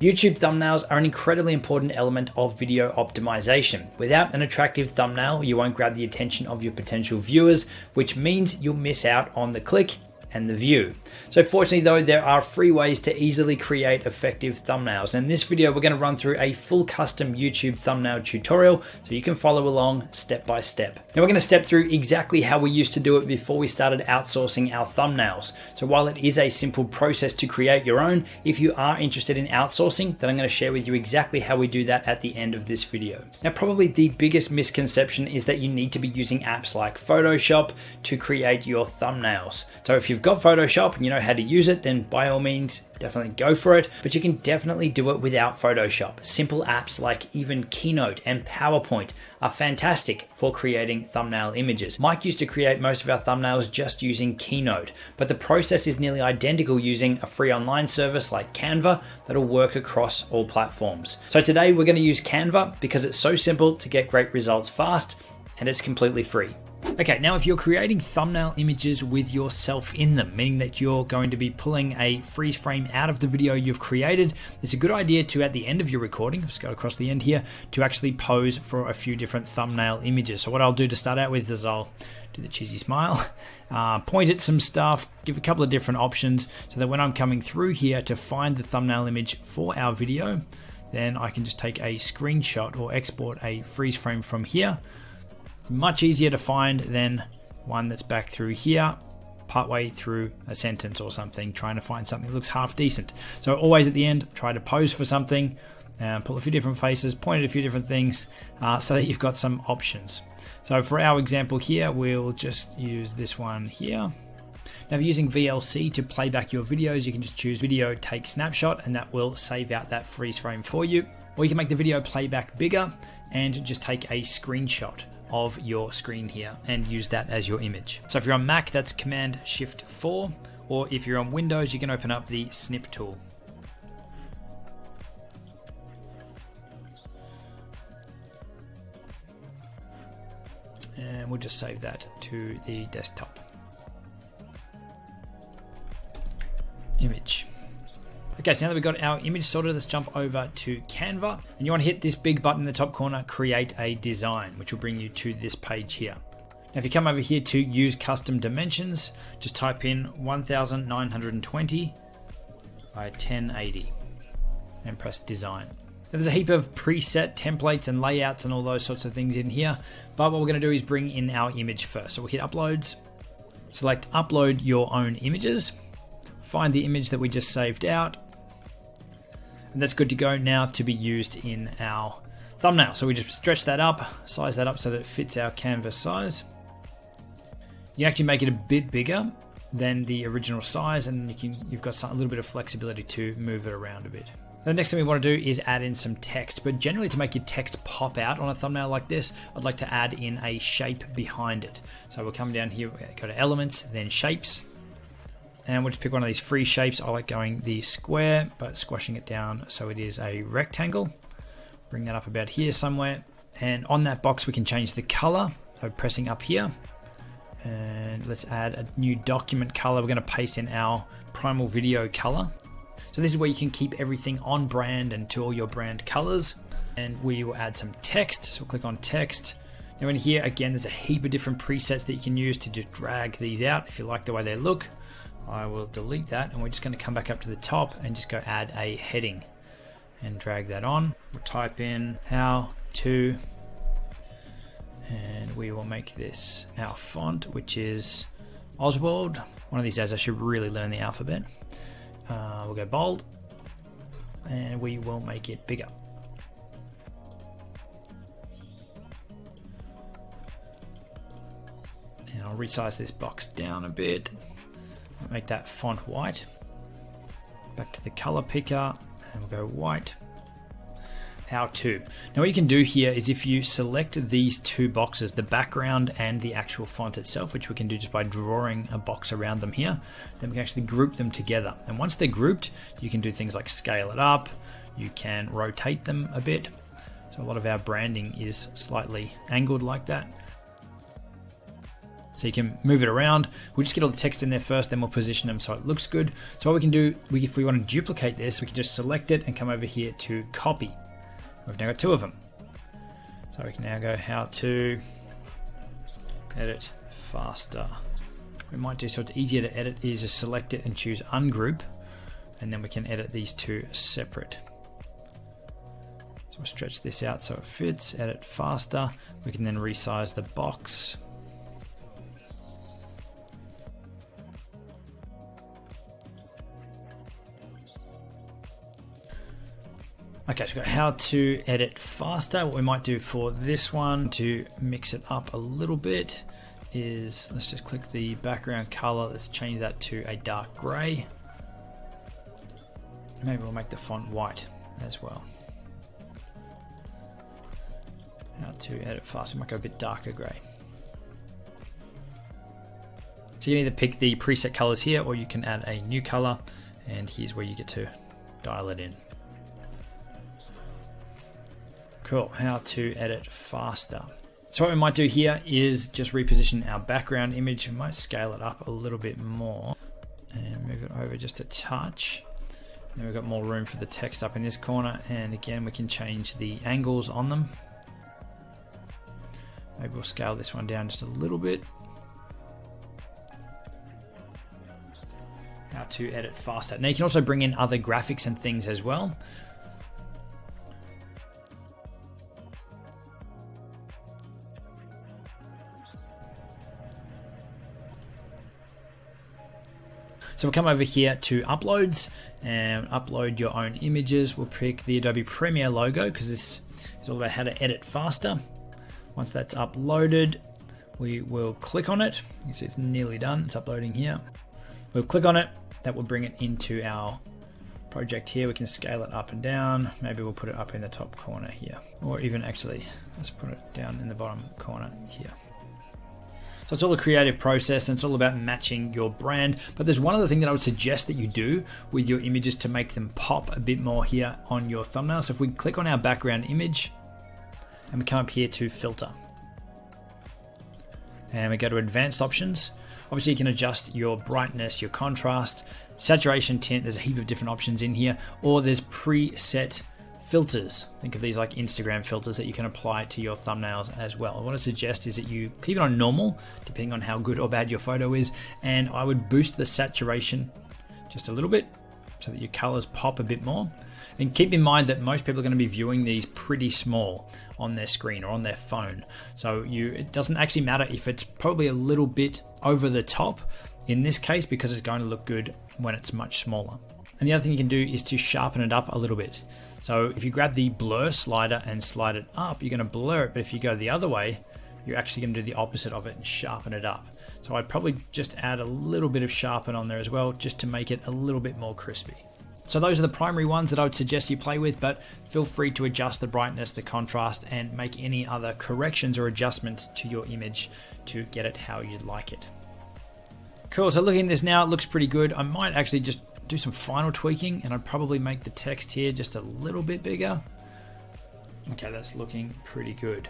YouTube thumbnails are an incredibly important element of video optimization. Without an attractive thumbnail, you won't grab the attention of your potential viewers, which means you'll miss out on the click and the view. So fortunately though, there are free ways to easily create effective thumbnails. In this video, we're going to run through a full custom YouTube thumbnail tutorial so you can follow along step by step. Now we're going to step through exactly how we used to do it before we started outsourcing our thumbnails. So while it is a simple process to create your own, if you are interested in outsourcing, then I'm going to share with you exactly how we do that at the end of this video. Now probably the biggest misconception is that you need to be using apps like Photoshop to create your thumbnails. So if you've got Photoshop and you know how to use it, then by all means, definitely go for it, but you can definitely do it without Photoshop. Simple apps like even Keynote and PowerPoint are fantastic for creating thumbnail images. Mike used to create most of our thumbnails just using Keynote, but the process is nearly identical using a free online service like Canva that'll work across all platforms. So today we're going to use Canva because it's so simple to get great results fast and it's completely free. Okay, now if you're creating thumbnail images with yourself in them, meaning that you're going to be pulling a freeze frame out of the video you've created, it's a good idea to, at the end of your recording, just go across the end here, to actually pose for a few different thumbnail images. So what I'll do to start out with is I'll do the cheesy smile, point at some stuff, give a couple of different options so that when I'm coming through here to find the thumbnail image for our video, then I can just take a screenshot or export a freeze frame from here. Much easier to find than one that's back through here, partway through a sentence or something, trying to find something that looks half decent. So always at the end, try to pose for something, pull a few different faces, point at a few different things so that you've got some options. So for our example here, we'll just use this one here. Now if you're using VLC to play back your videos, you can just choose video take snapshot and that will save out that freeze frame for you. Or you can make the video playback bigger and just take a screenshot of your screen here and use that as your image. So if you're on Mac, that's Command Shift 4, or if you're on Windows, you can open up the snip tool. And we'll just save that to the desktop. Image. Okay, so now that we've got our image sorted, let's jump over to Canva. And you want to hit this big button in the top corner, create a design, which will bring you to this page here. Now, if you come over here to use custom dimensions, just type in 1920 by 1080 and press design. Now, there's a heap of preset templates and layouts and all those sorts of things in here. But what we're going to do is bring in our image first. So we'll hit uploads, select upload your own images, find the image that we just saved out. And that's good to go now to be used in our thumbnail. So we just stretch that up, size that up so that it fits our canvas size. You can actually make it a bit bigger than the original size, and you've got a little bit of flexibility to move it around a bit. The next thing we want to do is add in some text, but generally to make your text pop out on a thumbnail like this, I'd like to add in a shape behind it. So we'll come down here, go to elements, then shapes. And we'll just pick one of these free shapes. I like going the square, but squashing it down so it is a rectangle. Bring that up about here somewhere. And on that box, we can change the color. So pressing up here. And let's add a new document color. We're going to paste in our primal video color. So this is where you can keep everything on brand and to all your brand colors. And we will add some text. So we'll click on text. Now in here, again, there's a heap of different presets that you can use to just drag these out if you like the way they look. I will delete that, and we're just going to come back up to the top and just go add a heading and drag that on. We'll type in how to, and we will make this our font, which is Oswald. One of these days I should really learn the alphabet. We'll go bold, and we will make it bigger. And I'll resize this box down a bit. Make that font white. Back to the color picker and we'll go white. How to. Now what you can do here is if you select these two boxes, the background and the actual font itself, which we can do just by drawing a box around them here, then we can actually group them together. And once they're grouped, you can do things like scale it up, you can rotate them a bit. So a lot of our branding is slightly angled like that. So you can move it around. We'll just get all the text in there first, then we'll position them so it looks good. So what we can do, if we want to duplicate this, we can just select it and come over here to copy. We've now got 2 of them. So we can now go how to edit faster. We might do so it's easier to edit is just select it and choose ungroup, and then we can edit these 2 separate. So we'll stretch this out so it fits, edit faster. We can then resize the box. Okay, so we've got how to edit faster. What we might do for this one to mix it up a little bit is, let's just click the background color. Let's change that to a dark gray. Maybe we'll make the font white as well. How to edit faster, we might go a bit darker gray. So you can either pick the preset colors here, or you can add a new color, and here's where you get to dial it in. Cool, how to edit faster. So what we might do here is just reposition our background image. We might scale it up a little bit more and move it over just a touch. Then we've got more room for the text up in this corner, and again we can change the angles on them. Maybe we'll scale this one down just a little bit. How to edit faster. Now you can also bring in other graphics and things as well. So we'll come over here to uploads and upload your own images. We'll pick the Adobe Premiere logo because this is all about how to edit faster. Once that's uploaded, we will click on it. You can see it's nearly done. It's uploading here. We'll click on it. That will bring it into our project here. We can scale it up and down. Maybe we'll put it up in the top corner here, or even actually, let's put it down in the bottom corner here. So it's all a creative process, and it's all about matching your brand. But there's one other thing that I would suggest that you do with your images to make them pop a bit more here on your thumbnail. So if we click on our background image and we come up here to filter and we go to advanced options, obviously you can adjust your brightness, your contrast, saturation, tint. There's a heap of different options in here, or there's preset filters. Think of these like Instagram filters that you can apply to your thumbnails as well. What I suggest is that you keep it on normal, depending on how good or bad your photo is, and I would boost the saturation just a little bit so that your colors pop a bit more. And keep in mind that most people are going to be viewing these pretty small on their screen or on their phone. So it doesn't actually matter if it's probably a little bit over the top in this case, because it's going to look good when it's much smaller. And the other thing you can do is to sharpen it up a little bit. So if you grab the blur slider and slide it up, you're going to blur it, but if you go the other way, you're actually going to do the opposite of it and sharpen it up. So I'd probably just add a little bit of sharpen on there as well, just to make it a little bit more crispy. So those are the primary ones that I would suggest you play with, but feel free to adjust the brightness, the contrast, and make any other corrections or adjustments to your image to get it how you'd like it. Cool, so looking at this now, it looks pretty good. I might actually just do some final tweaking, and I'd probably make the text here just a little bit bigger. Okay, that's looking pretty good.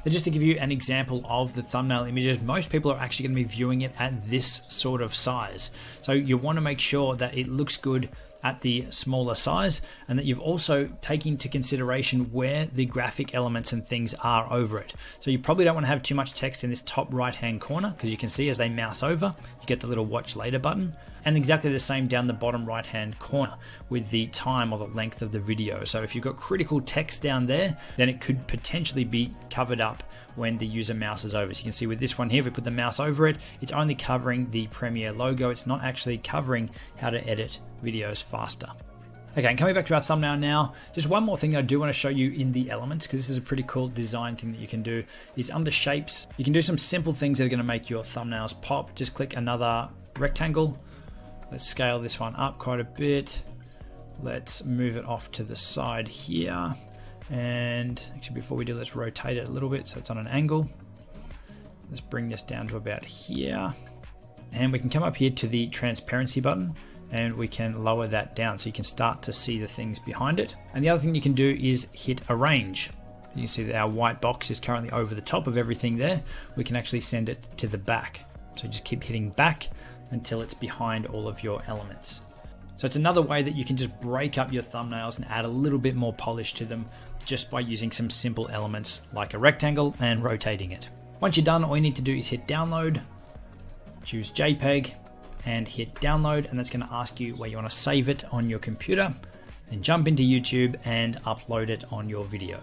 So just to give you an example of the thumbnail images, most people are actually going to be viewing it at this sort of size. So you want to make sure that it looks good at the smaller size, and that you've also taken into consideration where the graphic elements and things are over it. So you probably don't want to have too much text in this top right hand corner, because you can see as they mouse over, you get the little watch later button, and exactly the same down the bottom right hand corner with the time or the length of the video. So if you've got critical text down there, then it could potentially be covered up when the user mouses over. So you can see with this one here, if we put the mouse over it, it's only covering the Premiere logo. It's not actually covering how to edit videos faster. Okay, and coming back to our thumbnail now, just one more thing that I do want to show you in the elements, because this is a pretty cool design thing that you can do, is under shapes. You can do some simple things that are going to make your thumbnails pop. Just click another rectangle. Let's scale this one up quite a bit. Let's move it off to the side here. And actually, before we do, let's rotate it a little bit so it's on an angle. Let's bring this down to about here. And we can come up here to the transparency button, and we can lower that down so you can start to see the things behind it. And the other thing you can do is hit arrange. You can see that our white box is currently over the top of everything there. We can actually send it to the back. So just keep hitting back until it's behind all of your elements. So it's another way that you can just break up your thumbnails and add a little bit more polish to them just by using some simple elements like a rectangle and rotating it. Once you're done, all you need to do is hit download, choose JPEG and hit download, and that's going to ask you where you want to save it on your computer. Then jump into YouTube and upload it on your video.